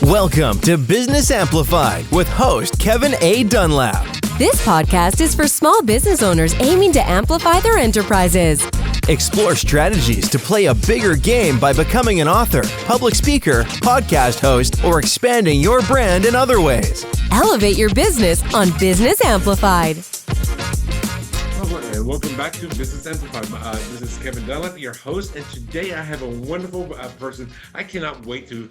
Welcome to Business Amplified with host Kevin A. Dunlap. This podcast is for small business owners aiming to amplify their enterprises. Explore strategies to play a bigger game by becoming an author, public speaker, podcast host, or expanding your brand in other ways. Elevate your business on Business Amplified. And welcome back to Business Amplified. This is Kevin Dunlap, your host, and today I have a wonderful person. I cannot wait to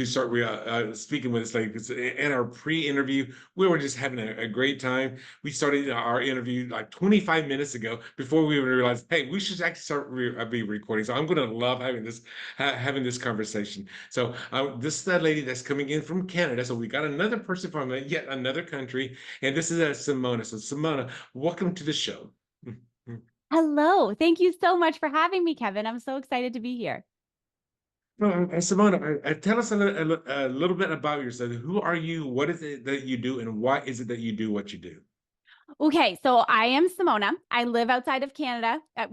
start speaking with this lady. Because in our pre-interview, we were just having a great time. We started our interview like 25 minutes ago before we even realized, hey, we should actually start be recording. So I'm going to love having this conversation. So this is that lady that's coming in from Canada. So we got another person from yet another country, and this is Simona. So Simona, welcome to the show. Hello. Thank you so much for having me, Kevin. I'm so excited to be here. Simona, tell us a little bit about yourself. Who are you? What is it that you do? And why is it that you do what you do? Okay, so I am Simona. I live outside of Canada. I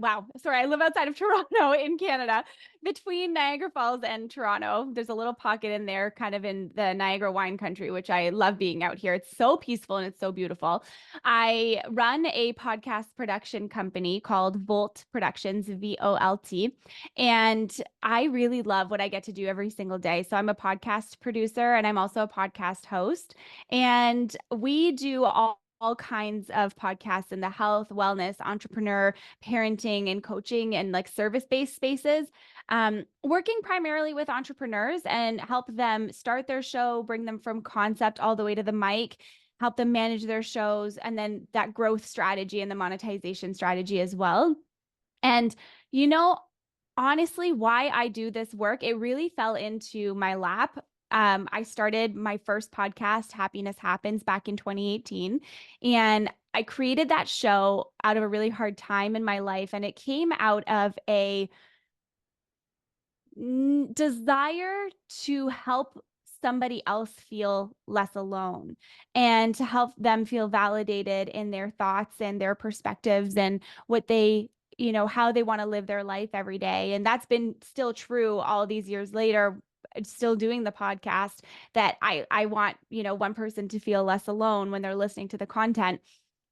live outside of Toronto in Canada, between Niagara Falls and Toronto. There's a little pocket in there, kind of in the Niagara wine country, which I love being out here. It's so peaceful and it's so beautiful. I run a podcast production company called Volt Productions, VOLT, and I really love what I get to do every single day. So I'm a podcast producer and I'm also a podcast host, and we do all kinds of podcasts in the health, wellness, entrepreneur, parenting, and coaching, and like service-based spaces, working primarily with entrepreneurs and help them start their show, bring them from concept all the way to the mic, help them manage their shows, and then that growth strategy and the monetization strategy as well. And, honestly, why I do this work, it really fell into my lap. I started my first podcast, Happiness Happens, back in 2018. And I created that show out of a really hard time in my life. And it came out of a desire to help somebody else feel less alone and to help them feel validated in their thoughts and their perspectives and what they how they want to live their life every day. And that's been still true all these years later, still doing the podcast, that I want, one person to feel less alone when they're listening to the content.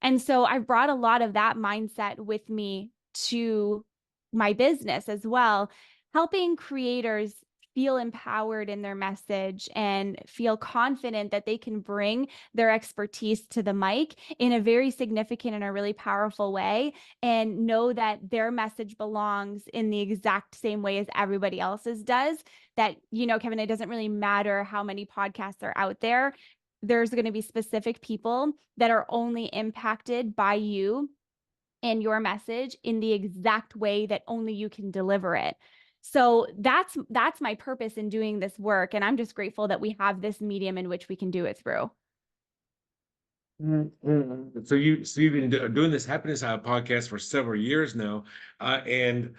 And so I brought a lot of that mindset with me to my business as well, helping creators feel empowered in their message and feel confident that they can bring their expertise to the mic in a very significant and a really powerful way, and know that their message belongs in the exact same way as everybody else's does. That, Kevin, it doesn't really matter how many podcasts are out there. There's going to be specific people that are only impacted by you and your message in the exact way that only you can deliver it. So that's my purpose in doing this work. And I'm just grateful that we have this medium in which we can do it through. So you've been doing this Happiness podcast for several years now, and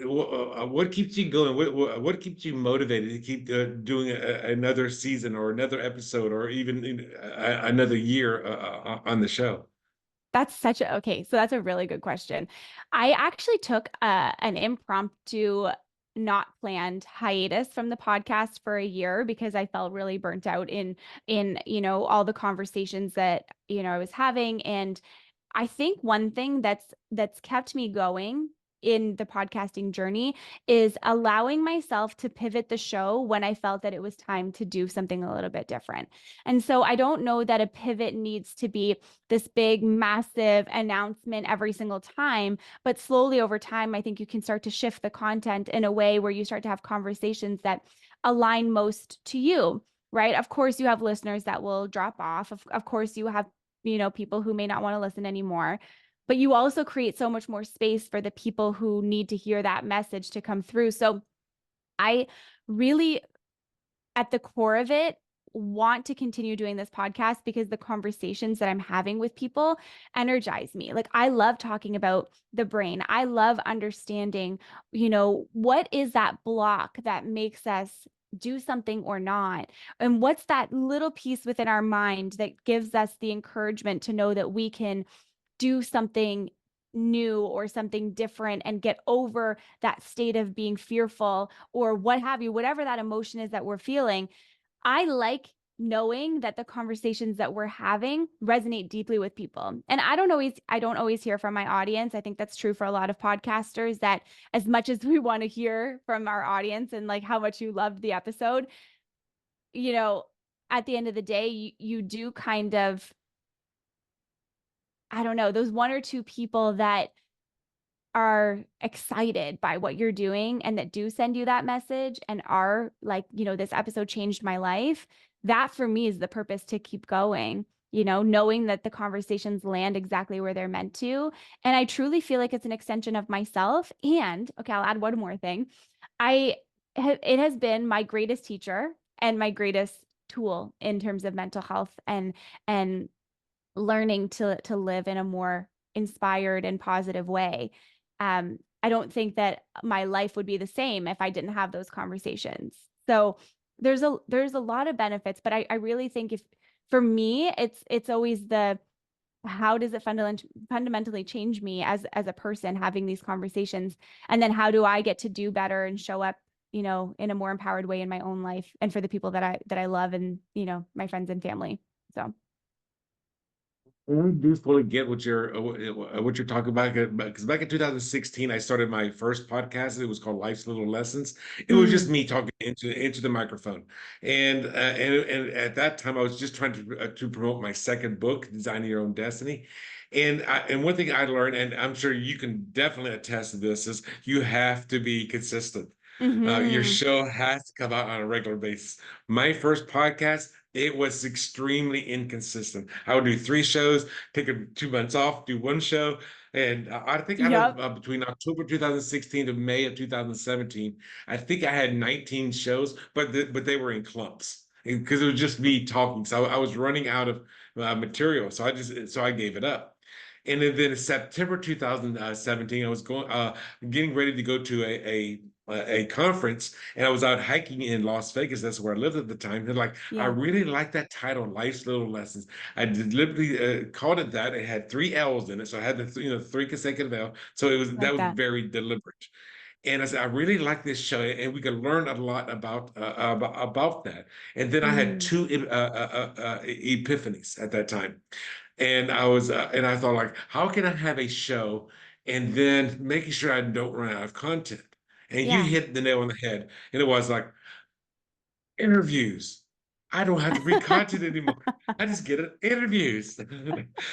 what keeps you going? What keeps you motivated to keep doing another season or another episode or even another year on the show? So that's a really good question. I actually took an impromptu, not planned hiatus from the podcast for a year because I felt really burnt out in all the conversations that I was having. And I think one thing that's kept me going in the podcasting journey is allowing myself to pivot the show when I felt that it was time to do something a little bit different. And so I don't know that a pivot needs to be this big, massive announcement every single time, but slowly over time, I think you can start to shift the content in a way where you start to have conversations that align most to you, right? Of course, you have listeners that will drop off. Of course, you have, people who may not want to listen anymore. But you also create so much more space for the people who need to hear that message to come through. So I really, at the core of it, want to continue doing this podcast because the conversations that I'm having with people energize me. Like, I love talking about the brain. I love understanding, what is that block that makes us do something or not? And what's that little piece within our mind that gives us the encouragement to know that we can do something new or something different and get over that state of being fearful or what have you, whatever that emotion is that we're feeling. I like knowing that the conversations that we're having resonate deeply with people. And I don't always hear from my audience. I think that's true for a lot of podcasters, that as much as we want to hear from our audience and like how much you loved the episode, you know, at the end of the day, you do kind of, I don't know, those one or two people that are excited by what you're doing and that do send you that message and are like, this episode changed my life. That for me is the purpose to keep going, knowing that the conversations land exactly where they're meant to. And I truly feel like it's an extension of myself. And okay, I'll add one more thing. It has been my greatest teacher and my greatest tool in terms of mental health and learning to live in a more inspired and positive way. I don't think that my life would be the same if I didn't have those conversations. So there's a lot of benefits, but I really think if for me, it's always the how does it fundamentally change me as a person having these conversations, and then how do I get to do better and show up, in a more empowered way in my own life and for the people that I love and my friends and family. So. I do fully get what you're talking about, because back in 2016, I started my first podcast. It was called Life's Little Lessons. It was just me talking into the microphone, and at that time, I was just trying to promote my second book, Designing Your Own Destiny. And one thing I learned, and I'm sure you can definitely attest to this, is you have to be consistent. Your Mm-hmm. show has to come out on a regular basis. My first podcast, it was extremely inconsistent. I would do 3 shows, take 2 months off, do 1 show. And I think out of Yep. between October 2016 to May of 2017, I think I had 19 shows, but they were in clumps because it was just me talking. So I was running out of material. So I gave it up. And then in September 2017, I was getting ready to go to a conference, and I was out hiking in Las Vegas. That's where I lived at the time. They're like, I Yeah. really like that title, Life's Little Lessons. I deliberately called it that. It had 3 L's in it, so I had the 3 consecutive L. So that Like was that. very deliberate. And I said, I really like this show, and we could learn a lot about that. And then I had Mm. two epiphanies at that time, and I thought, like, how can I have a show and then making sure I don't run out of content? And you Yeah. hit the nail on the head, and it was like interviews. I don't have to read content anymore. I just get it, interviews.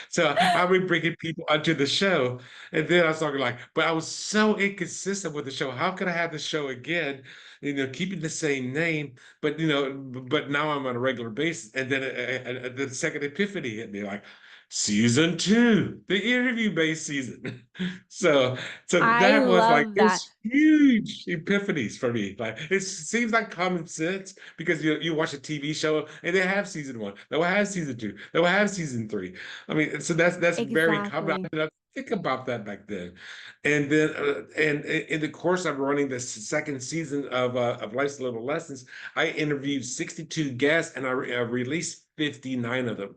So I be bringing people onto the show. And then I was talking like, but I was so inconsistent with the show. How could I have the show again, keeping the same name, but now I'm on a regular basis. And then the second epiphany hit me like, season 2, the interview-based season. So I that was like love that. this huge epiphanies for me. Like it seems like common sense because you watch a TV show and they have season 1, they will have season 2, they will have season 3. I mean, so that's very common. Exactly. I didn't think about that back then. And then and in the course of running the second season of Life's Little Lessons, I interviewed 62 guests and I released 59 of them.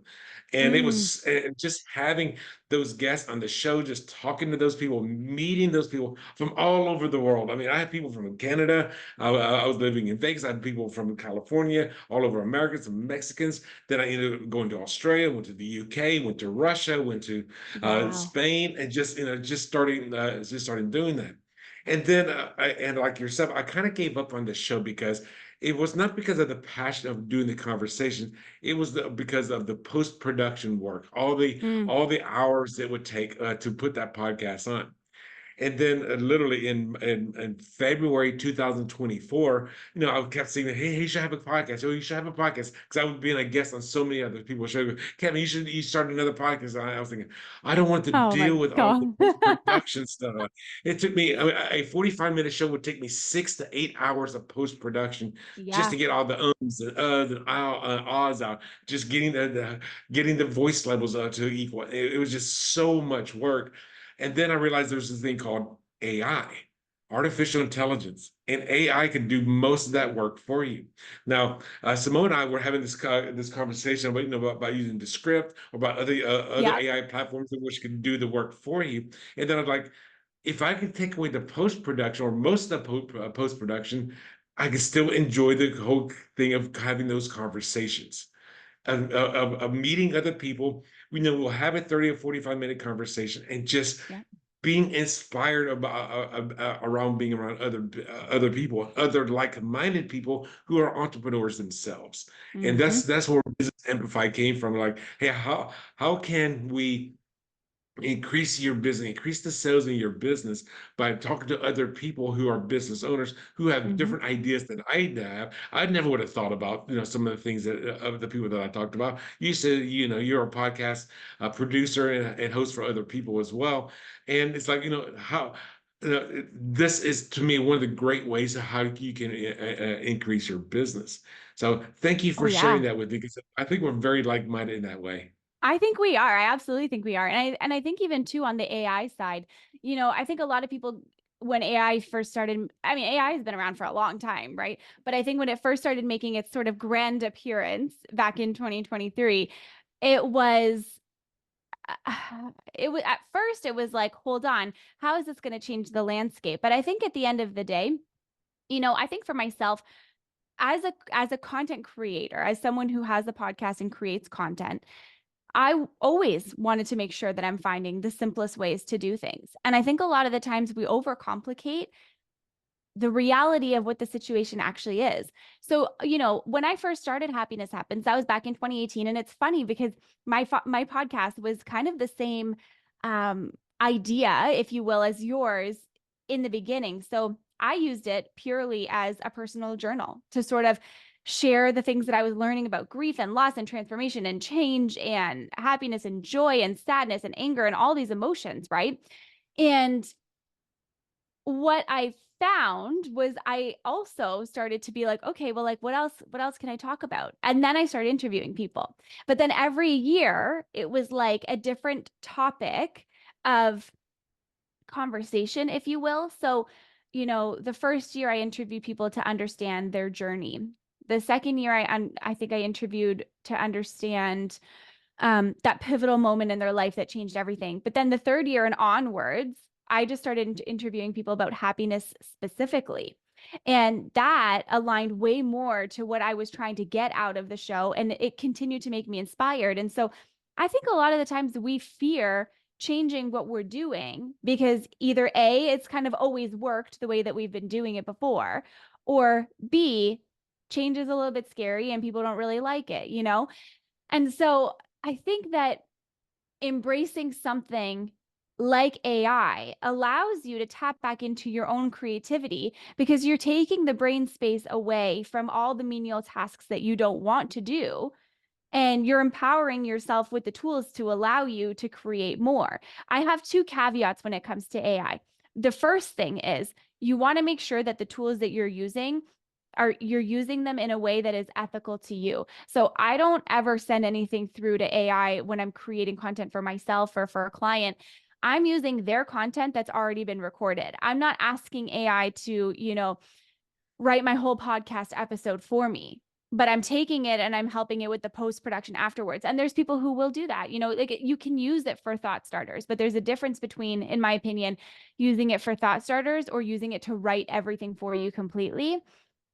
And it Mm. was just having those guests on the show, just talking to those people, meeting those people from all over the world. I mean, I had people from Canada. I was living in Vegas. I had people from California, all over America, some Mexicans. Then I ended up going to Australia, went to the UK, went to Russia, went to Wow. Spain, and just starting doing that. And then, and like yourself, I kind of gave up on the show because it was not because of the passion of doing the conversation. It was because of the post-production work, Mm. all the hours it would take to put that podcast on. And then literally in February 2024, I kept saying, hey, you should have a podcast. Oh, you should have a podcast. Because I was being a guest on so many other people's shows. Kevin, you start another podcast. And I was thinking, I don't want to Oh my deal with all the God. post-production stuff. It took me, I mean, a 45-minute show would take me 6 to 8 hours of post-production just Yeah. to get all the ums and and ahs out, just getting the voice levels to equal. It was just so much work. And then I realized there's this thing called AI. artificial intelligence, and AI can do most of that work for you. Now, Simone and I were having this conversation about, about using the script or about other Yeah. AI platforms in which can do the work for you. And then I'm like, if I can take away the post production or most of the post production, I can still enjoy the whole thing of having those conversations, of meeting other people. We'll have a 30 or 45-minute conversation and just Yeah. being inspired about around being around other people, other like-minded people who are entrepreneurs themselves. And Hmm. that's where Business Amplify came from. Like, hey, how can we increase your business, increase the sales in your business by talking to other people who are business owners who have Hmm. different ideas than I have. I never would have thought about, some of the things that of the people that I talked about. You said, you're a podcast producer and host for other people as well. And it's like, how this is to me one of the great ways of how you can increase your business. So thank you Oh for sharing yeah. that with me, because I think we're very like-minded in that way. I think we are. I absolutely think we are. And I think even too on the AI side, I think a lot of people when AI first started, I mean, AI has been around for a long time, right? But I think when it first started making its sort of grand appearance back in 2023, it was it was at first it was like, hold on, how is this going to change the landscape? But I think at the end of the day, I think for myself, as a content creator, as someone who has a podcast and creates content, I always wanted to make sure that I'm finding the simplest ways to do things. And I think a lot of the times we overcomplicate the reality of what the situation actually is. So, when I first started Happiness Happens, that was back in 2018, and it's funny because my podcast was kind of the same idea, if you will, as yours in the beginning. So, I used it purely as a personal journal to sort of share the things that I was learning about grief and loss and transformation and change and happiness and joy and sadness and anger and all these emotions, right? And what I found was I also started to be like, okay, well, like what else can I talk about? And then I started interviewing people. But then every year it was like a different topic of conversation, if you will. So, the first year I interviewed people to understand their journey. The second year I think I interviewed to understand that pivotal moment in their life that changed everything. But then the third year and onwards, I just started interviewing people about happiness specifically. And that aligned way more to what I was trying to get out of the show. And it continued to make me inspired. And so I think a lot of the times we fear changing what we're doing because either A, it's kind of always worked the way that we've been doing it before, or B, change is a little bit scary and people don't really like it. And so I think that embracing something like AI allows you to tap back into your own creativity because you're taking the brain space away from all the menial tasks that you don't want to do. And you're empowering yourself with the tools to allow you to create more. I have two caveats when it comes to AI. The first thing is you want to make sure that the tools that you're using them in a way that is ethical to you. So I don't ever send anything through to AI when I'm creating content for myself or for a client. I'm using their content that's already been recorded. I'm not asking AI to, write my whole podcast episode for me, but I'm taking it and I'm helping it with the post production afterwards. And there's people who will do that. Like you can use it for thought starters, but there's a difference between, in my opinion, using it for thought starters or using it to write everything for you completely.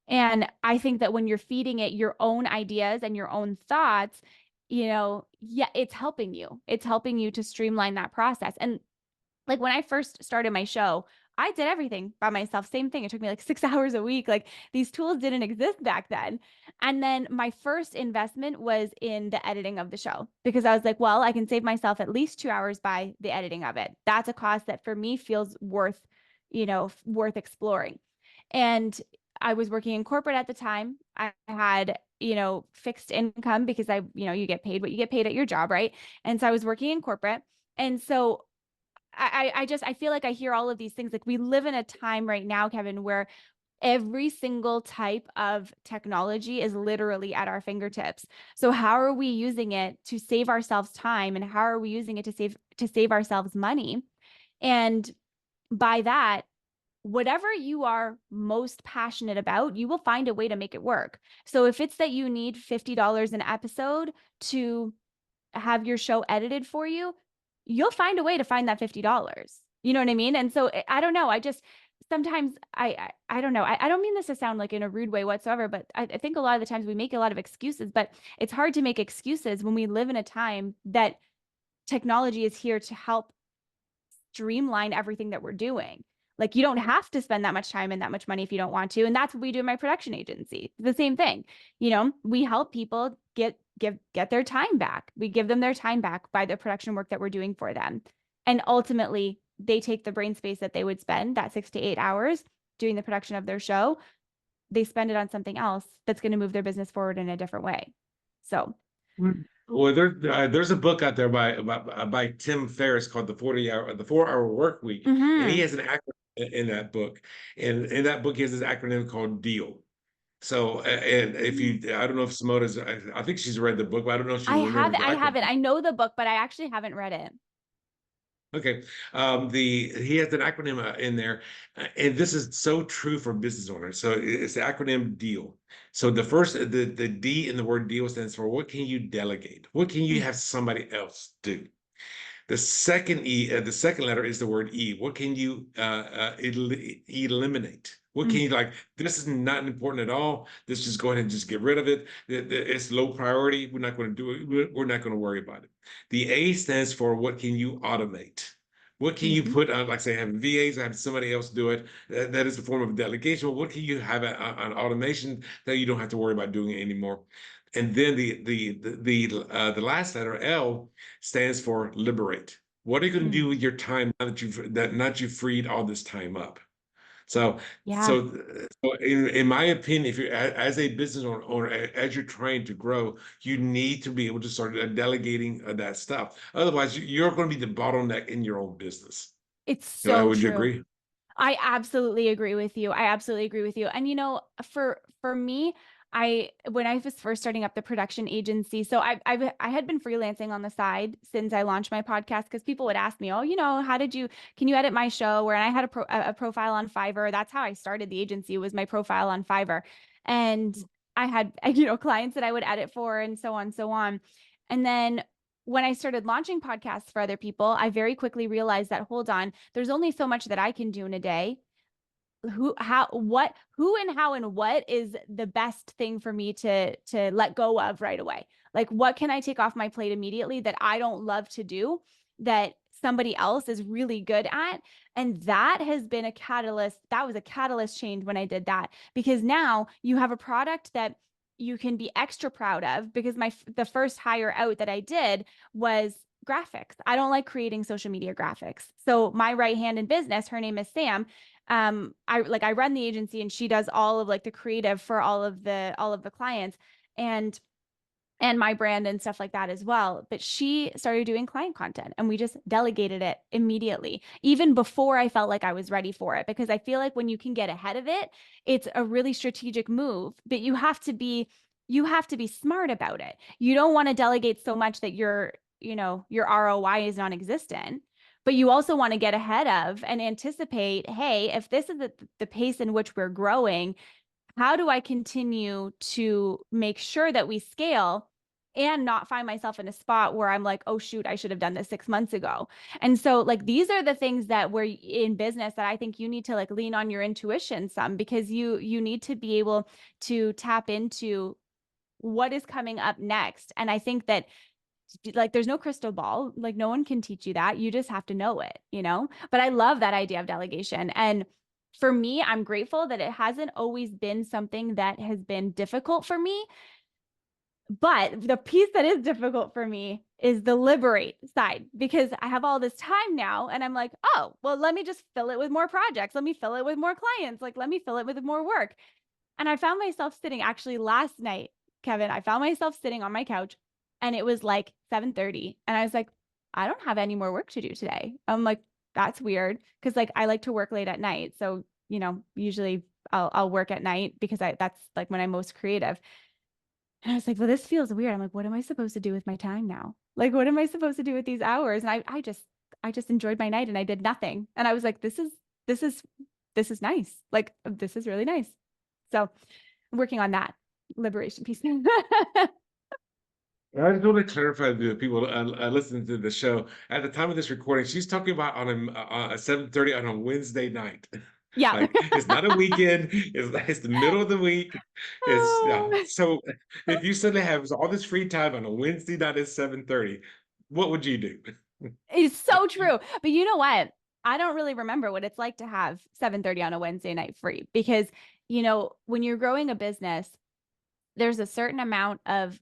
And I think that when you're feeding it your own ideas and your own thoughts, yeah, it's helping you. It's helping you to streamline that process. And like when I first started my show, I did everything by myself. Same thing. It took me like 6 hours a week. Like these tools didn't exist back then. And then my first investment was in the editing of the show because I was like, well, I can save myself at least 2 hours by the editing of it. That's a cost that for me feels worth exploring. And I was working in corporate at the time. I had, fixed income because you get paid what you get paid at your job, right? And so I was working in corporate. And so I feel like I hear all of these things. Like we live in a time right now, Kevin, where every single type of technology is literally at our fingertips. So how are we using it to save ourselves time and how are we using it to save ourselves money? And by that, whatever you are most passionate about, you will find a way to make it work. So if it's that you need $50 an episode to have your show edited for you, you'll find a way to find that $50. You know what I mean? And so I don't know. I just sometimes I don't know. I don't mean this to sound like in a rude way whatsoever, but I think a lot of the times we make a lot of excuses, but it's hard to make excuses when we live in a time that technology is here to help streamline everything that we're doing. Like you don't have to spend that much time and that much money if you don't want to. And that's what we do in my production agency. The same thing. We help people get their time back. We give them their time back by the production work that we're doing for them. And ultimately, they take the brain space that they would spend that 6 to 8 hours doing the production of their show. They spend it on something else that's going to move their business forward in a different way. So Well, there's a book out there by Tim Ferriss called the 4-Hour Work Week, and he has an acronym in that book, and in that book he has this acronym called DEAL. So, and if you, I don't know if Simona's, I think she's read the book, but I don't know if she remembers the I acronym. haven't. I know the book, but I actually haven't read it. Okay. He has an acronym in there, and this is so true for business owners. So it's the acronym DEAL. So the D in the word deal stands for what can you delegate? What can you have somebody else do? The second letter is the word E. What can you eliminate? What can you like? This is not important at all. Let's just go ahead and just get rid of it. It's low priority. We're not going to do it. We're not going to worry about it. The A stands for what can you automate? What can you put on, like say, have VAs, have somebody else do it? That is a form of delegation. What can you have an automation that you don't have to worry about doing it anymore? And then the last letter L stands for liberate. What are you going to do with your time now that you've freed all this time up? So, Yeah. so in my opinion, if you're as a business owner, as you're trying to grow, you need to be able to start delegating that stuff. Otherwise, you're going to be the bottleneck in your own business. It's so Would you true. agree? I absolutely agree with you. I absolutely agree with you. And for me, when I was first starting up the production agency, so I had been freelancing on the side since I launched my podcast because people would ask me, "Oh, can you edit my show?" Where I had a profile on Fiverr. That's how I started the agency, was my profile on Fiverr. And I had clients that I would edit for and so on, so on. And then when I started launching podcasts for other people, I very quickly realized that, hold on, there's only so much that I can do in a day. Who and how and what is the best thing for me to let go of right away? Like, what can I take off my plate immediately that I don't love to do that somebody else is really good at? And that has been a catalyst. That was a catalyst change when I did that, because now you have a product that you can be extra proud of, because the first hire out that I did was graphics. I don't like creating social media graphics. So my right hand in business, her name is Sam. I run the agency, and she does all of like the creative for all of the clients and my brand and stuff like that as well. But she started doing client content, and we just delegated it immediately, even before I felt like I was ready for it, because I feel like when you can get ahead of it, it's a really strategic move, but you have to be smart about it. You don't want to delegate so much that your ROI is non-existent, but you also want to get ahead of and anticipate, hey, if this is the pace in which we're growing, how do I continue to make sure that we scale and not find myself in a spot where I'm like, oh, shoot, I should have done this 6 months ago. And so like, these are the things that we're in business that I think you need to like lean on your intuition some, because you need to be able to tap into what is coming up next. And I think that like, there's no crystal ball, like no one can teach you that. You just have to know it, but I love that idea of delegation. And for me, I'm grateful that it hasn't always been something that has been difficult for me. But the piece that is difficult for me is the liberate side, because I have all this time now and I'm like, oh, well, let me just fill it with more projects. Let me fill it with more clients. Like, let me fill it with more work. And I found myself sitting, actually last night, Kevin, I found myself sitting on my couch, and it was like 7:30. And I was like, I don't have any more work to do today. I'm like, that's weird. Cause like, I like to work late at night. So, usually I'll work at night because that's like when I'm most creative. And I was like, well, this feels weird. I'm like, what am I supposed to do with my time now? Like, what am I supposed to do with these hours? And I just enjoyed my night and I did nothing. And I was like, this is this is nice. Like, this is really nice. So I'm working on that liberation piece. I just want to clarify to the people listening to the show. At the time of this recording, she's talking about a 7:30 on a Wednesday night. Yeah. Like it's not a weekend. It's the middle of the week. It's so if you suddenly have all this free time on a Wednesday night at 7:30, what would you do? It's so true. But you know what? I don't really remember what it's like to have 7:30 on a Wednesday night free because, when you're growing a business, there's a certain amount of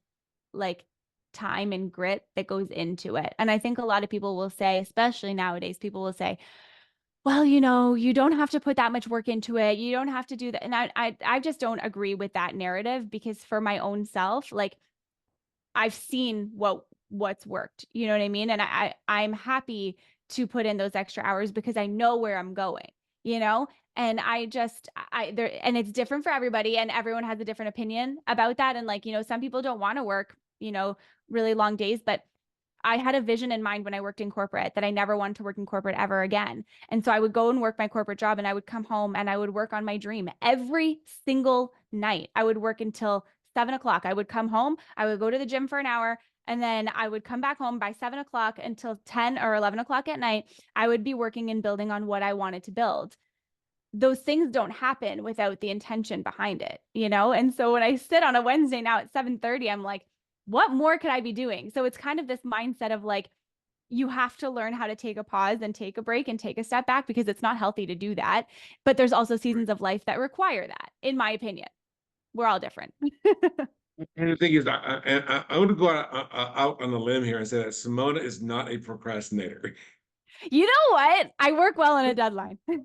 like time and grit that goes into it. And I think a lot of people will say, especially nowadays, people will say, well, you don't have to put that much work into it. You don't have to do that. And I just don't agree with that narrative because for my own self, like I've seen what's worked. You know what I mean? And I'm happy to put in those extra hours because I know where I'm going, And and it's different for everybody and everyone has a different opinion about that. And like, some people don't want to work, really long days, but I had a vision in mind when I worked in corporate that I never wanted to work in corporate ever again. And so I would go and work my corporate job and I would come home and I would work on my dream every single night. I would work until 7 o'clock. I would come home, I would go to the gym for an hour, and then I would come back home by 7 o'clock until 10 or 11 o'clock at night. I would be working and building on what I wanted to build. Those things don't happen without the intention behind it, And so when I sit on a Wednesday now at 7:30, I'm like, what more could I be doing? So it's kind of this mindset of like, you have to learn how to take a pause and take a break and take a step back because it's not healthy to do that. But there's also seasons of life that require that, in my opinion. We're all different. And the thing is, I want to go out on a limb here and say that Simona is not a procrastinator. You know what? I work well on a deadline. Like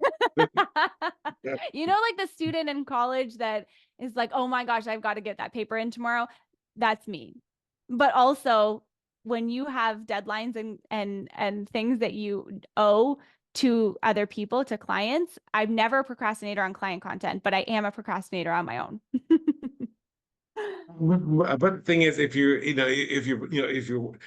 the student in college that is like, oh my gosh, I've got to get that paper in tomorrow. That's me. But also when you have deadlines and things that you owe to other people, to clients, I'm never a procrastinator on client content, but I am a procrastinator on my own. But the thing is, if you're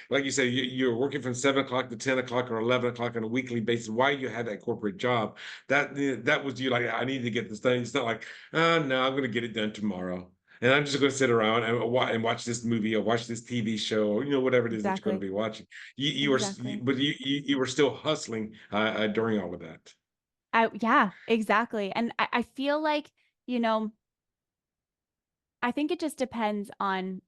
like you say, you're working from 7 o'clock to 10 o'clock or 11 o'clock on a weekly basis, why you had that corporate job, that was you like, I need to get this done. It's not like, oh no, I'm going to get it done tomorrow. And I'm just going to sit around and watch this movie or watch this TV show or whatever it is that you're going to be watching. But you were still hustling during all of that. Yeah, exactly. And I feel like, I think it just depends on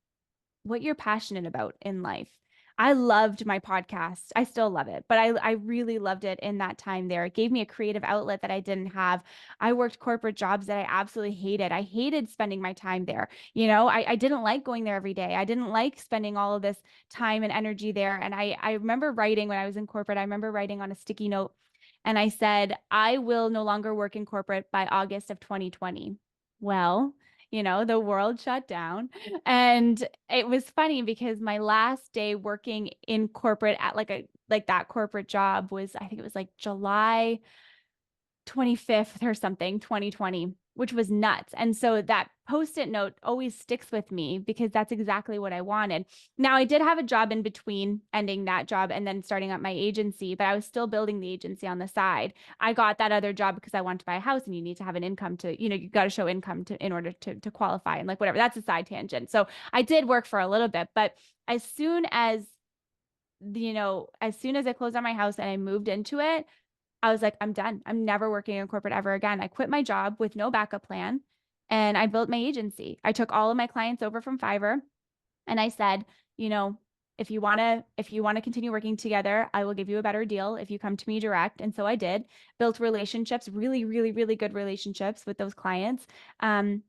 what you're passionate about in life. I loved my podcast. I still love it, but I really loved it in that time there. It gave me a creative outlet that I didn't have. I worked corporate jobs that I absolutely hated. I hated spending my time there. I didn't like going there every day. I didn't like spending all of this time and energy there. And I remember writing when I was in corporate, I remember writing on a sticky note and I said, I will no longer work in corporate by August of 2020. Well, the world shut down. And it was funny because my last day working in corporate at like that corporate job was, I think it was like July 25th or something, 2020, which was nuts. And so that Post-it note always sticks with me because that's exactly what I wanted. Now, I did have a job in between ending that job and then starting up my agency, but I was still building the agency on the side. I got that other job because I wanted to buy a house and you need to have an income to, you got to show income in order to qualify and like whatever. That's a side tangent. So I did work for a little bit, but as soon as I closed on my house and I moved into it, I was like, I'm done. I'm never working in corporate ever again. I quit my job with no backup plan and I built my agency. I took all of my clients over from Fiverr and I said, if you want to continue working together, I will give you a better deal if you come to me direct. And so I did. Built relationships, really, really, really good relationships with those clients. And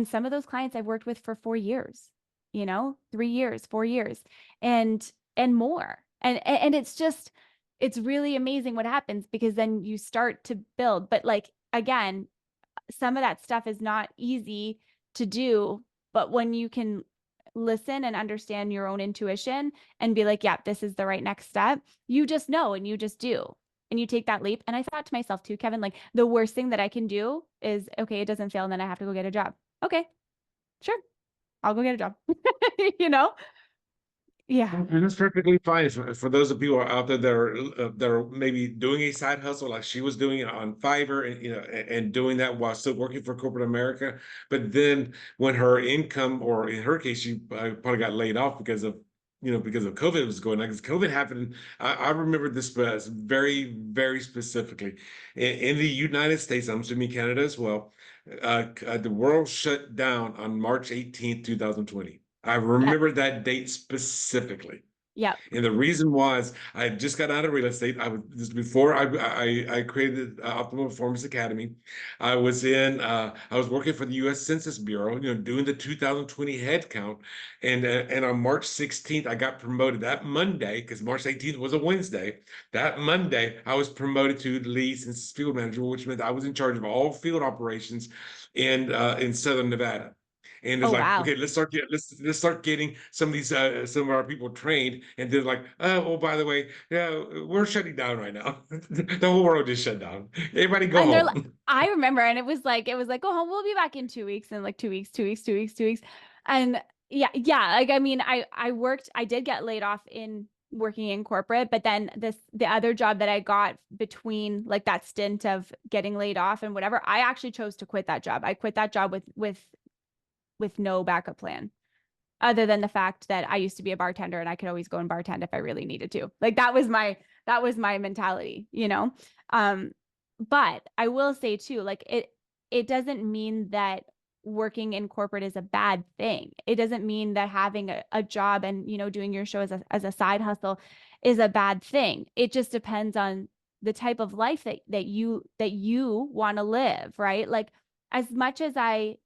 some of those clients I've worked with for 4 years, 3 years, 4 years and more. And it's really amazing what happens because then you start to build. But like, again, some of that stuff is not easy to do, but when you can listen and understand your own intuition and be like, yeah, this is the right next step, you just know and you just do. And you take that leap. And I thought to myself too, Kevin, like the worst thing that I can do is, okay, it doesn't fail. And then I have to go get a job. Okay, sure. I'll go get a job, Yeah. And that's perfectly fine for those of you out there that are maybe doing a side hustle like she was doing it on Fiverr, and and doing that while still working for corporate America. But then when her income, or in her case, she probably got laid off because of because of COVID was going on. Because COVID happened, I remember this very very specifically in the United States. I'm assuming Canada as well. The world shut down on March 18th, 2020. I Yep. remember that date specifically. Yep. And the reason was I had just got out of real estate. I was this before I created Optimal Performance Academy. I was working for the U.S. Census Bureau, doing the 2020 head count. And on March 16th, I got promoted that Monday, because March 18th was a Wednesday. That Monday, I was promoted to the lead census field manager, which meant I was in charge of all field operations in Southern Nevada. And it's Oh, like, wow. okay, let's start getting some of our people trained. And they're like, oh, by the way, yeah, we're shutting down right now. The whole world just shut down. Everybody go And they're like, home. I remember, and it was like, go home, we'll be back in 2 weeks, and like 2 weeks, 2 weeks, 2 weeks, 2 weeks. And yeah, yeah. Like, I mean, I did get laid off in working in corporate, but then the other job that I got between like that stint of getting laid off and whatever, I actually chose to quit that job. I quit that job with no backup plan, other than the fact that I used to be a bartender and I could always go and bartend if I really needed to. Like that was my mentality, you know? Um, but I will say too, like it doesn't mean that working in corporate is a bad thing. It doesn't mean that having a job and, doing your show as a side hustle is a bad thing. It just depends on the type of life that you want to live, right? Like, as much as what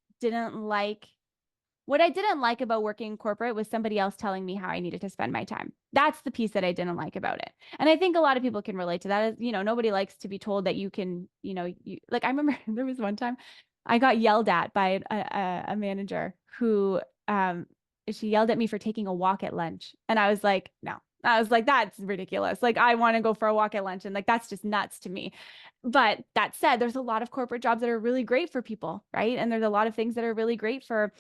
I didn't like about working in corporate was somebody else telling me how I needed to spend my time. That's the piece that I didn't like about it. And I think a lot of people can relate to that. Nobody likes to be told that you can, like, I remember there was one time I got yelled at by a manager who, she yelled at me for taking a walk at lunch. And I was like, no. I was like, that's ridiculous. Like, I want to go for a walk at lunch. And like, that's just nuts to me. But that said, there's a lot of corporate jobs that are really great for people, right? And there's a lot of things that are really great for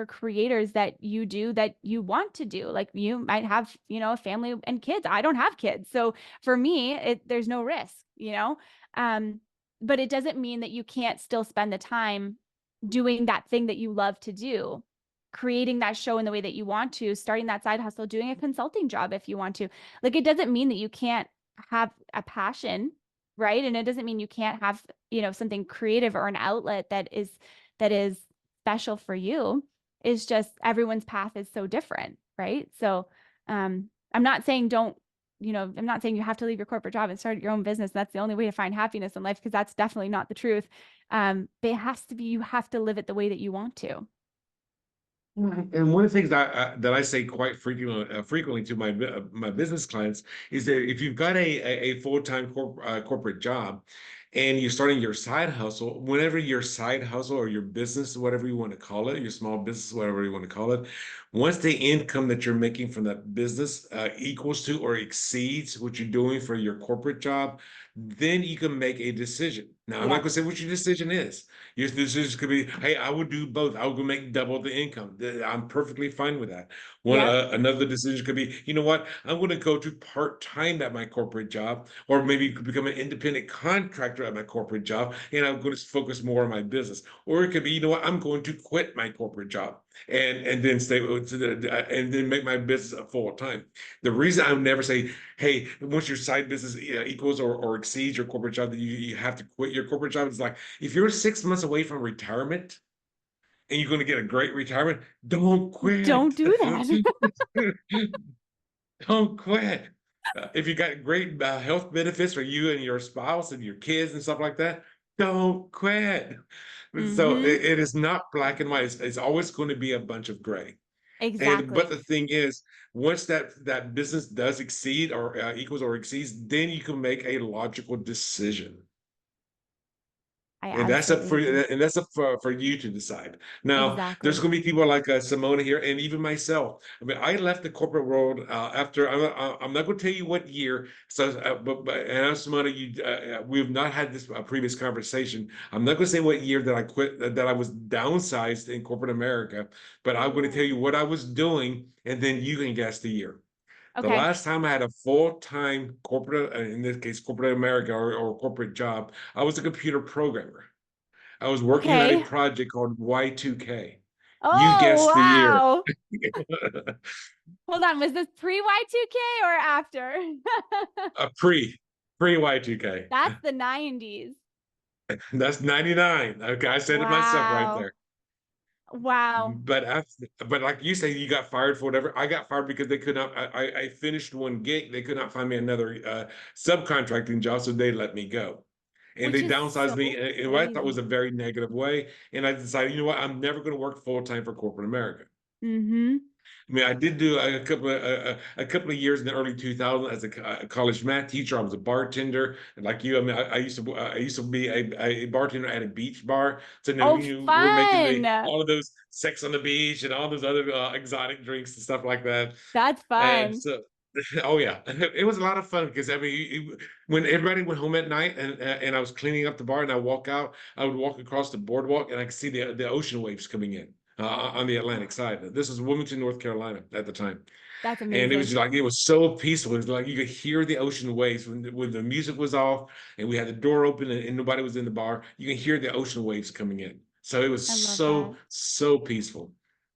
creators that you do that you want to do. Like, you might have, a family and kids. I don't have kids. So for me, there's no risk, um, but it doesn't mean that you can't still spend the time doing that thing that you love to do, creating that show in the way that you want to, starting that side hustle, doing a consulting job if you want to. Like, it doesn't mean that you can't have a passion, right? And it doesn't mean you can't have, something creative or an outlet that is special for you. Is just everyone's path is so different, right? So I'm not saying I'm not saying you have to leave your corporate job and start your own business. That's the only way to find happiness in life, because that's definitely not the truth. But it has to be, you have to live it the way that you want to. And one of the things that I say quite frequently to my business clients is that if you've got a full-time corporate job, and you're starting your side hustle, whenever your side hustle or your business, whatever you want to call it, your small business, whatever you want to call it, once the income that you're making from that business equals to or exceeds what you're doing for your corporate job, then you can make a decision. Now, I'm not Yeah. going to say what your decision is. Your decision could be, hey, I would do both. I would go make double the income. I'm perfectly fine with that. Yep. Another decision could be, you know what? I'm going to go to part-time at my corporate job, or maybe you could become an independent contractor at my corporate job, and I'm going to focus more on my business. Or it could be, you know what? I'm going to quit my corporate job and then stay and then make my business a full time. The reason I would never say, hey, once your side business equals or exceeds your corporate job, that you have to quit your corporate job. It's like, if you're 6 months away from retirement and you're going to get a great retirement, don't Don't quit. do that. Don't quit. If you got great health benefits for you and your spouse and your kids and stuff like that, don't quit. So Hmm. it is not black and white. It's always going to be a bunch of gray. But Exactly. the thing is, once that business does exceed or equals or exceeds, then you can make a logical decision. I And that's up absolutely for agree. you to decide. Now, there's Exactly. going to be people like Simona here, and even myself. I mean, I left the corporate world after. I'm not going to tell you what year. So, but and I'm Simona. We have not had this previous conversation. I'm not going to say what year that I quit. That I was downsized in corporate America, but I'm going to tell Ooh. you what I was doing, and then you can guess the year. The Okay. last time I had a full-time corporate, in this case, corporate America or corporate job, I was a computer programmer. I was working on a Okay. project called Y2K. You Oh, guessed the year. wow. Hold on. Was this pre Y2K or after? Pre Y2K. That's the 90s. That's 99. Okay, I said it myself right Wow. there. Wow. But like you say, you got fired for whatever. I got fired because they could not. I finished one gig. They could not find me another subcontracting job, so they let me go. And Which they is downsized so me in what I thought was a crazy. very negative way. And I decided, you know what, I'm never going to work full time for corporate America. Mm-hmm. I mean, I did do a couple of years in the early 2000s as a college math teacher. I was a bartender, and like you, I mean, I used to be a bartender at a beach bar. So now Oh, you we're making fun. all of those sex on the beach and all those other exotic drinks and stuff like that. That's And fun. so, oh yeah, it was a lot of fun because I mean, when everybody went home at night and I was cleaning up the bar and I walk out, I would walk across the boardwalk and I could see the ocean waves coming in on the Atlantic side. This was Wilmington, North Carolina at the time. That's And it was amazing. just like it was so peaceful. It was like you could hear the ocean waves when the music was off and we had the door open and nobody was in the bar. You can hear the ocean waves coming in. So it was I love that. so peaceful.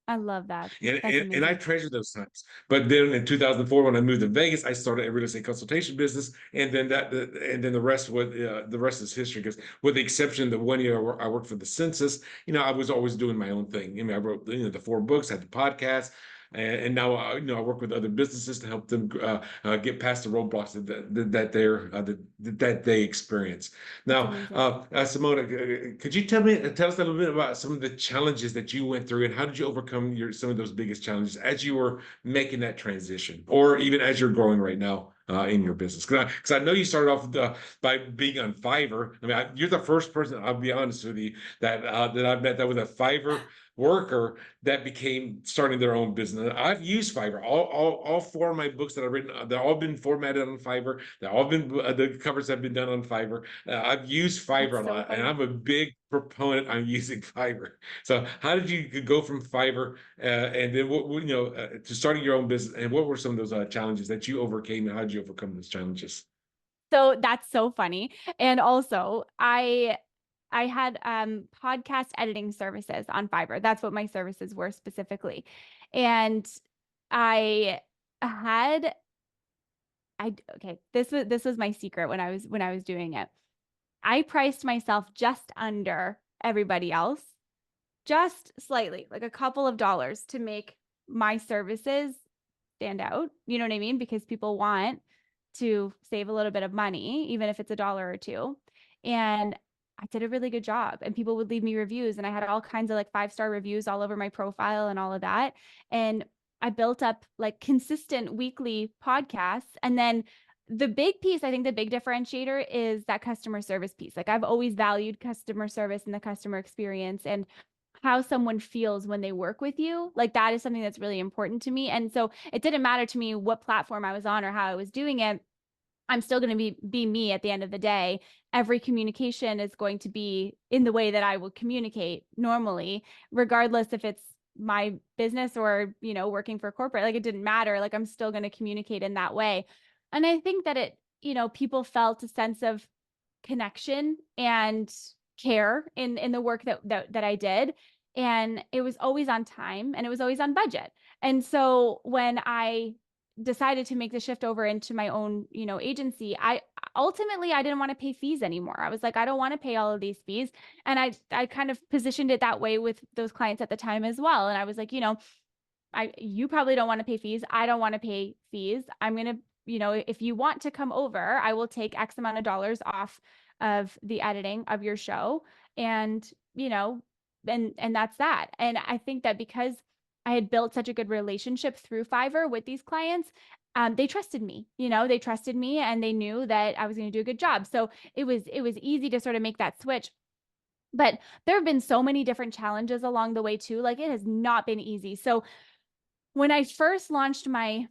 I love that. And, That's and I amazing. treasure those times. But then in 2004, when I moved to Vegas, I started a real estate consultation business, and then the rest is history. Because with the exception of the 1 year I worked for the census, I was always doing my own thing. I mean, I wrote the 4 books, had the podcast, and now I work with other businesses to help them get past the roadblocks that they experience. That's Now, amazing. Simona, could you tell us a little bit about some of the challenges that you went through and how did you overcome some of those biggest challenges as you were making that transition, or even as you're growing right now in your business? Because I know you started off by being on Fiverr. I mean, you're the first person, I'll be honest with you, that I've met that was a Fiverr worker that became starting their own business. I've used Fiverr. All 4 of my books that I've written, they've all been formatted on Fiverr. They've all been the covers have been done on Fiverr. I've used That's Fiverr a so lot, and funny. I'm a big proponent on using Fiverr. So, how did you go from Fiverr and then to starting your own business? And what were some of those challenges that you overcame, and how did you overcome those challenges? So that's so funny. And also, I had podcast editing services on Fiverr. That's what my services were specifically. And I had okay, this was my secret when I was doing it. I priced myself just under everybody else, just slightly, like a couple of dollars to make my services stand out. You know what I mean? Because people want to save a little bit of money, even if it's a dollar or two. And I did a really good job, and people would leave me reviews, and I had all kinds of like 5-star reviews all over my profile and all of that. And I built up like consistent weekly podcasts. And then the big piece, I think the big differentiator is that customer service piece. Like I've always valued customer service and the customer experience and how someone feels when they work with you. Like that is something that's really important to me. And so it didn't matter to me what platform I was on or how I was doing it. I'm still going to be me at the end of the day. Every communication is going to be in the way that I will communicate normally, regardless if it's my business or, working for corporate. Like it didn't matter. Like I'm still going to communicate in that way. And I think that people felt a sense of connection and care in the work that I did. And it was always on time and it was always on budget. And so when I decided to make the shift over into my own, agency, I didn't want to pay fees anymore. I was like, I don't want to pay all of these fees. And I kind of positioned it that way with those clients at the time as well. And I was like, you probably don't want to pay fees. I don't want to pay fees. I'm going to, if you want to come over, I will take X amount of dollars off of the editing of your show. And, and that's that. And I think that because I had built such a good relationship through Fiverr with these clients, they trusted me, they trusted me and they knew that I was going to do a good job. So it was easy to sort of make that switch. But there have been so many different challenges along the way too. Like it has not been easy. So when I first launched my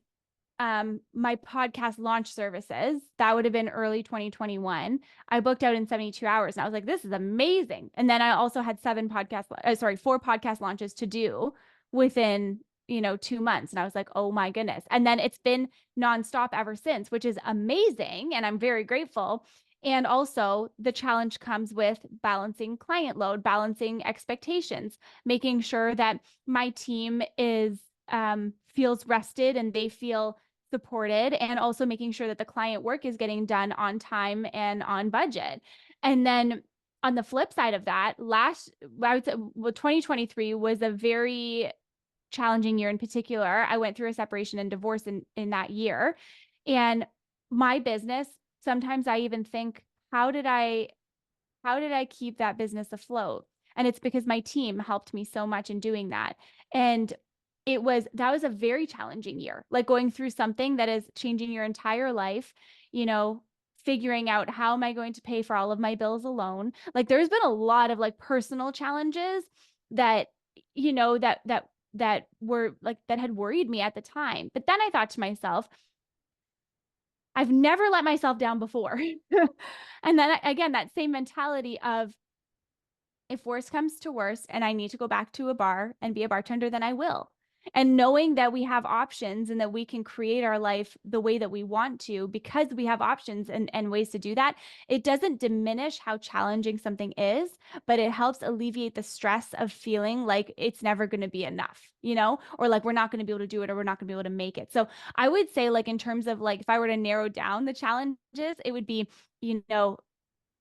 podcast launch services, that would have been early 2021. I booked out in 72 hours and I was like, this is amazing. And then I also had 4 podcast launches to do within, 2 months. And I was like, oh my goodness. And then it's been nonstop ever since, which is amazing. And I'm very grateful. And also the challenge comes with balancing client load, balancing expectations, making sure that my team feels rested and they feel supported, and also making sure that the client work is getting done on time and on budget. And then on the flip side of that, I would say, 2023 was a very challenging year in particular. I went through a separation and divorce in that year. And my business, sometimes I even think, how did I keep that business afloat? And it's because my team helped me so much in doing that. And that was a very challenging year, like going through something that is changing your entire life, figuring out how am I going to pay for all of my bills alone. Like there's been a lot of like personal challenges that, that were like, that had worried me at the time. But then I thought to myself, I've never let myself down before. And then again, that same mentality of, if worst comes to worst and I need to go back to a bar and be a bartender, then I will. And knowing that we have options and that we can create our life the way that we want to, because we have options and ways to do that, it doesn't diminish how challenging something is, but it helps alleviate the stress of feeling like it's never going to be enough, or like we're not going to be able to do it, or we're not going to be able to make it. So I would say, like, in terms of like, if I were to narrow down the challenges, it would be,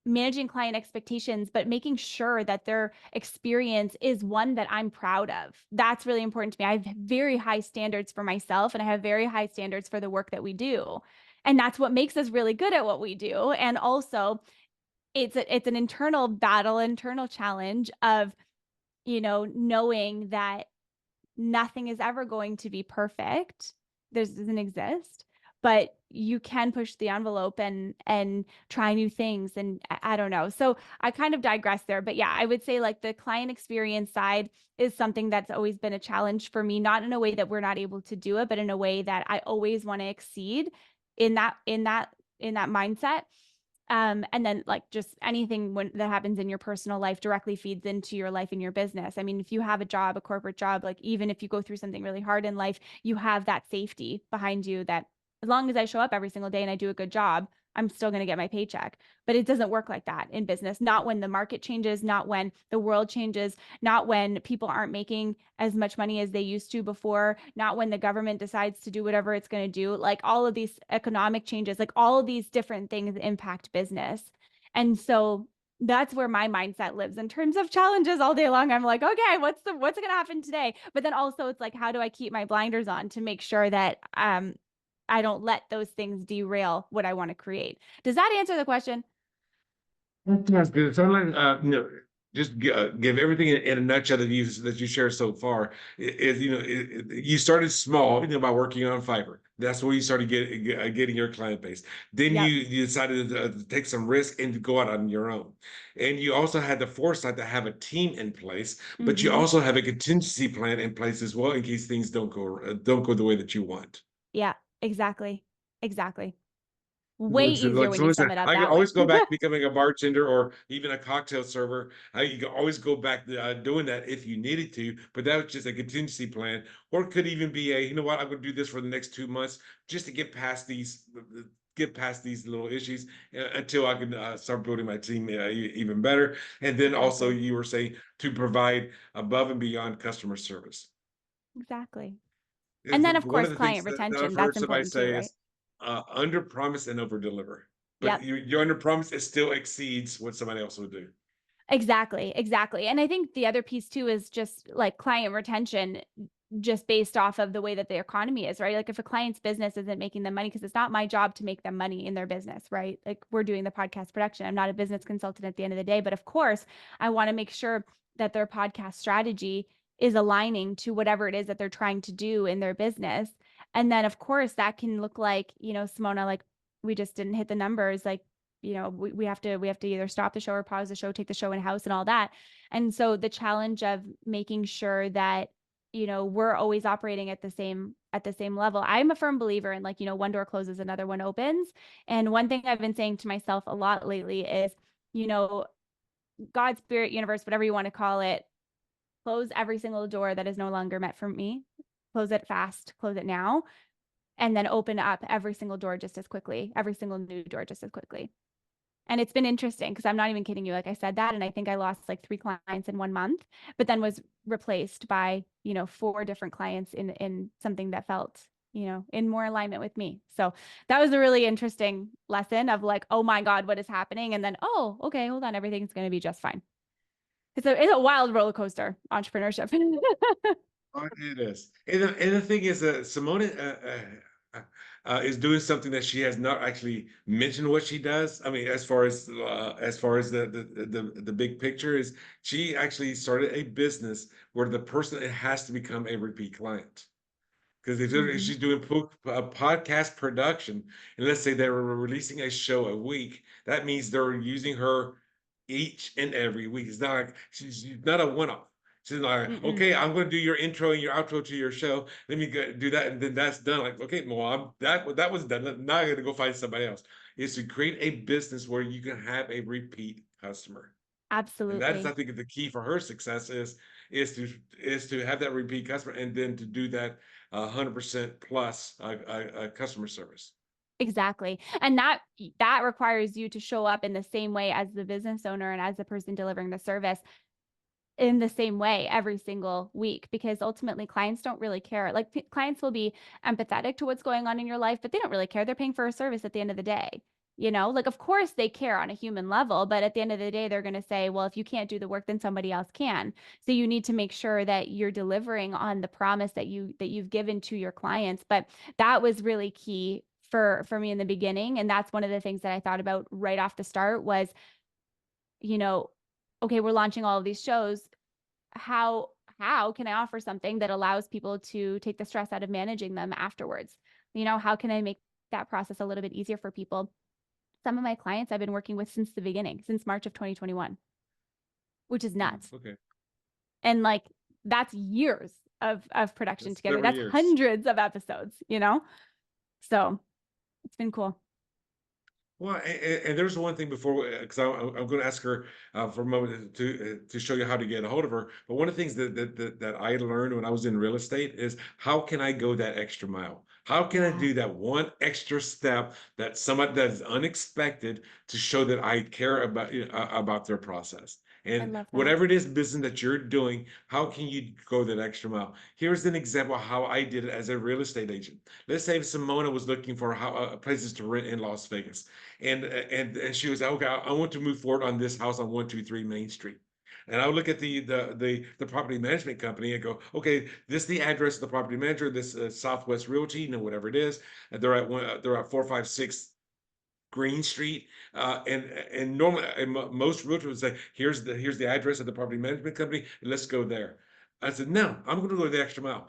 managing client expectations, but making sure that their experience is one that I'm proud of. That's really important to me. I have very high standards for myself, and I have very high standards for the work that we do. And that's what makes us really good at what we do. And also it's an internal battle, internal challenge of, knowing that nothing is ever going to be perfect. Doesn't exist, but you can push the envelope and try new things. And I don't know. So I kind of digress there, but yeah, I would say like the client experience side is something that's always been a challenge for me, not in a way that we're not able to do it, but in a way that I always want to exceed in that mindset. And then like just anything that happens in your personal life directly feeds into your life and your business. I mean, if you have a corporate job, like even if you go through something really hard in life, you have that safety behind you that as long as I show up every single day and I do a good job, I'm still going to get my paycheck. But it doesn't work like that in business. Not when the market changes, not when the world changes, not when people aren't making as much money as they used to before, not when the government decides to do whatever it's going to do. Like all of these economic changes, like all of these different things impact business. And so that's where my mindset lives in terms of challenges all day long. I'm like, okay, what's going to happen today? But then also it's like, how do I keep my blinders on to make sure that I don't let those things derail what I want to create? Does that answer the question? That's good. It sounds like just give everything in a nutshell that you share so far. Is you started small, by working on Fiverr. That's where you started getting your client base. Then Yep. you decided to take some risk and to go out on your own. And you also had the foresight to have a team in place, but you Mm-hmm. also have a contingency plan in place as well in case things don't go the way that you want. Yeah, exactly. Exactly. Way Which is easier like, when so you listen, sum it up I can that way. always go back to becoming a bartender or even a cocktail server. You can always go back to doing that if you needed to, but that was just a contingency plan, or it could even be you know what, I'm going to do this for the next 2 months just to get past these little issues until I can start building my team even better. And then also, Exactly. you were saying to provide above and beyond customer service. Exactly. And Is then, of one course, of the things client that I've retention. That's heard somebody important too, say right? is under promise and over deliver. But Yep. your under promise, it still exceeds what somebody else would do. Exactly. Exactly. And I think the other piece too is just like client retention, just based off of the way that the economy is, right? Like if a client's business isn't making them money, because it's not my job to make them money in their business, right? Like we're doing the podcast production. I'm not a business consultant at the end of the day, but of course, I want to make sure that their podcast strategy is aligning to whatever it is that they're trying to do in their business. And then of course that can look like, Simona, like we just didn't hit the numbers, like we have to either stop the show or pause the show, take the show in house and all that. And so the challenge of making sure that, we're always operating at the same level. I'm a firm believer in, like, one door closes, another one opens. And one thing I've been saying to myself a lot lately is, God, spirit, universe, whatever you want to call it, close every single door that is no longer meant for me. Close it fast, close it now, and then open up every single door just as quickly, every single new door just as quickly. And it's been interesting because I'm not even kidding you. Like, I said that, and I think I lost like 3 clients in 1 month, but then was replaced by, 4 different clients in something that felt, in more alignment with me. So that was a really interesting lesson of like, oh my God, what is happening? And then, oh, okay, hold on, everything's going to be just fine. It's a wild roller coaster, entrepreneurship. Oh, it is. And the thing is, Simona is doing something that she has not actually mentioned what she does. I mean, as far as the big picture is, she actually started a business where the person, it has to become a repeat client. Because if she's doing podcast production, and let's say they were releasing a show a week, that means they're using her each and every week. It's not like she's not a one-off. She's not like, okay, I'm going to do your intro and your outro to your show. Let me go do that, and then that's done. Like, okay, well, that was done. Now I got to go find somebody else. Is to create a business where you can have a repeat customer. And that's, Absolutely. I think, the key for her success is to have that repeat customer, and then to do that 100% plus customer service. Exactly. And that requires you to show up in the same way as the business owner and as the person delivering the service, in the same way every single week, because ultimately clients don't really care. Like, clients will be empathetic to what's going on in your life, but they don't really care. They're paying for a service at the end of the day. Like, of course they care on a human level, but at the end of the day, they're going to say, well, if you can't do the work, then somebody else can. So you need to make sure that you're delivering on the promise that you've given to your clients. But that was really key for me in the beginning. And that's one of the things that I thought about right off the start was, okay, we're launching all of these shows. How can I offer something that allows people to take the stress out of managing them afterwards? How can I make that process a little bit easier for people? Some of my clients I've been working with since the beginning, since March of 2021, which is nuts. Okay. And like, that's years of production That's together. several That's years. hundreds of episodes, So it's been cool. Well, and there's one thing before, because I'm going to ask her for a moment to show you how to get a hold of her. But one of the things that I learned when I was in real estate is, how can I go that extra mile? How can I do that one extra step that is unexpected, to show that I care about their process? I And love that. whatever it is business that you're doing, how can you go that extra mile? Here's an example of how I did it as a real estate agent. Let's say Simona was looking for places to rent in Las Vegas. And she was like, okay, I want to move forward on this house on 123 Main Street. And I would look at the property management company and go, okay, this is the address of the property manager, this Southwest Realty, whatever it is. And they're at 456 Green Street. And normally, most realtors would say, here's the address of the property management company. Let's go there. I said, no, I'm going to go the extra mile.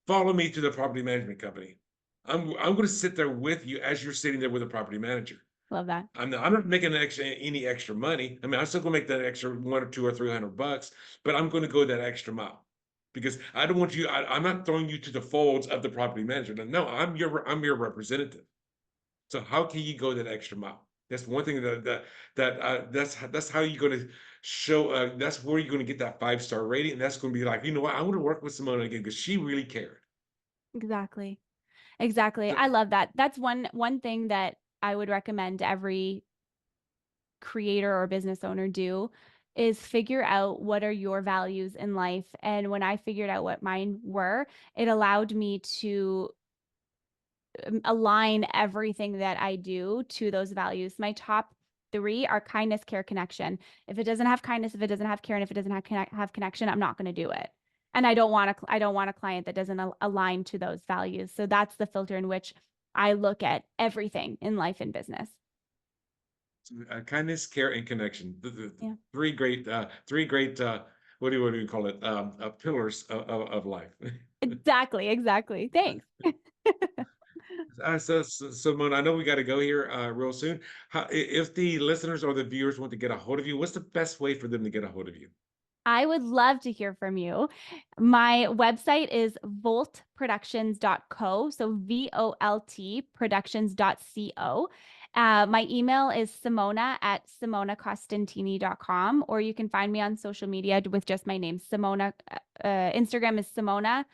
Follow me to the property management company. I'm going to sit there with you as you're sitting there with a property manager. Love that. I'm not making any extra money. I mean, I'm still gonna make that extra 1 or 2 or 300 bucks, but I'm going to go that extra mile, because I don't want you. I'm not throwing you to the folds of the property manager. No, I'm your representative. So how can you go that extra mile? That's one thing that's how you're going to show. That's where you're going to get that 5-star rating, and that's going to be like, you know what? I want to work with Simona again because she really cared. Exactly. I love that. That's one thing that I would recommend every creator or business owner do, is figure out what are your values in life. And when I figured out what mine were, it allowed me to align everything that I do to those values. My top 3 are kindness, care, connection. If it doesn't have kindness, if it doesn't have care, and if it doesn't have connection, I'm not going to do it. And I don't want a client that doesn't align to those values. So that's the filter in which I look at everything in life and business. Kindness, care, and connection. Yeah. Three great, what do you call it? Pillars of life. Exactly. Thanks. Simone, I know we got to go here real soon. If the listeners or the viewers want to get a hold of you, what's the best way for them to get a hold of you? I would love to hear from you. My website is voltproductions.co. So VOLT productions.co. My email is simona@simonacostantini.com, or you can find me on social media with just my name, Simona. Instagram is Simona,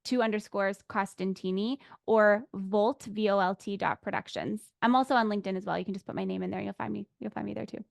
2_ Costantini, or volt.productions. I'm also on LinkedIn as well. You can just put my name in there. You'll find me there too.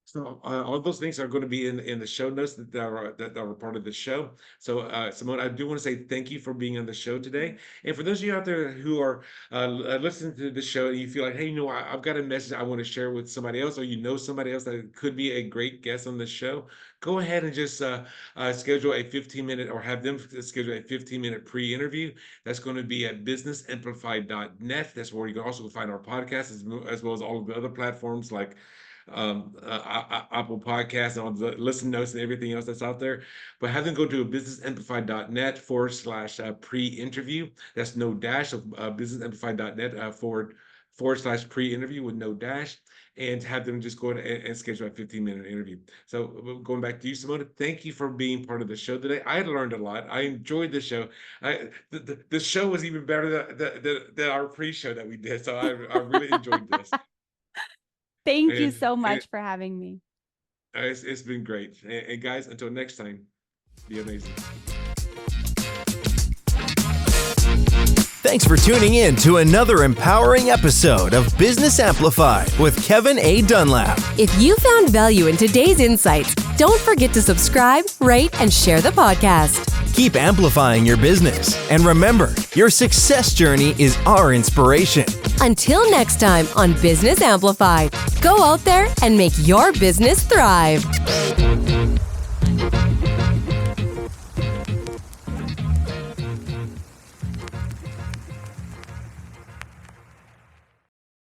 So all those links are going to be in the show notes that are part of the show. So Simone, I do want to say thank you for being on the show today. And for those of you out there who are listening to the show and you feel like, hey, I've got a message I want to share with somebody else, or somebody else that could be a great guest on the show, go ahead and just schedule a 15-minute, or have them schedule a 15-minute pre-interview. That's going to be at businessamplified.net. That's where you can also find our podcast, as well as all of the other platforms like Apple Podcasts and all the listen notes and everything else that's out there. But have them go to businessamplified.net/pre-interview. That's no dash. So businessamplified.net /pre-interview with no dash, and have them just go ahead and schedule a 15-minute interview. So going back to you, Simona, thank you for being part of the show today. I learned a lot. I enjoyed the show. The show was even better than our pre-show that we did. So I really enjoyed this. Thank you so much for having me. It's been great. And guys, until next time, be amazing. Thanks for tuning in to another empowering episode of Business Amplified with Kevin A. Dunlap. If you found value in today's insights, don't forget to subscribe, rate, and share the podcast. Keep amplifying your business. And remember, your success journey is our inspiration. Until next time on Business Amplified, go out there and make your business thrive.